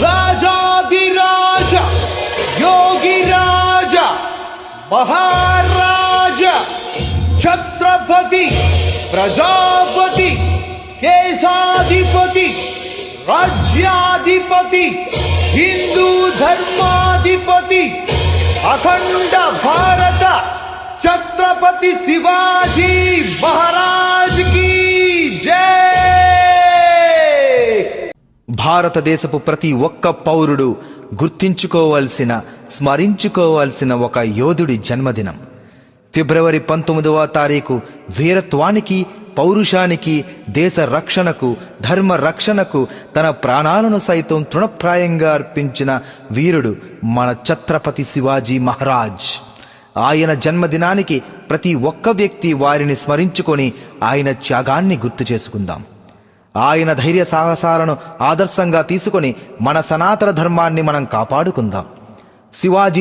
రాజాదిరాజ యోగిరాజ మహారాజ ఛత్రపతి ప్రజాపతి కేశాధిపతి రాజ్యాధిపతి హిందూ ధర్మాధిపతి అఖండ భారత ఛత్రపతి శివాజీ మహారాజ్ కి జై. భారతదేశపు ప్రతి ఒక్క పౌరుడు గుర్తించుకోవాల్సిన, స్మరించుకోవాల్సిన ఒక యోధుడి జన్మదినం ఫిబ్రవరి 19వ తారీఖు. వీరత్వానికి, పౌరుషానికి, దేశ రక్షణకు, ధర్మ రక్షణకు తన ప్రాణాలను సైతం తృణప్రాయంగా అర్పించిన వీరుడు మన ఛత్రపతి శివాజీ మహారాజ్. ఆయన జన్మదినానికి ప్రతి ఒక్క వ్యక్తి వారిని స్మరించుకొని ఆయన త్యాగాన్ని గుర్తు చేసుకుందాం. ఆయన ధైర్య సాహసాలను ఆదర్శంగా తీసుకొని మన సనాతన ధర్మాన్ని మనం కాపాడుకుందాం. శివాజీ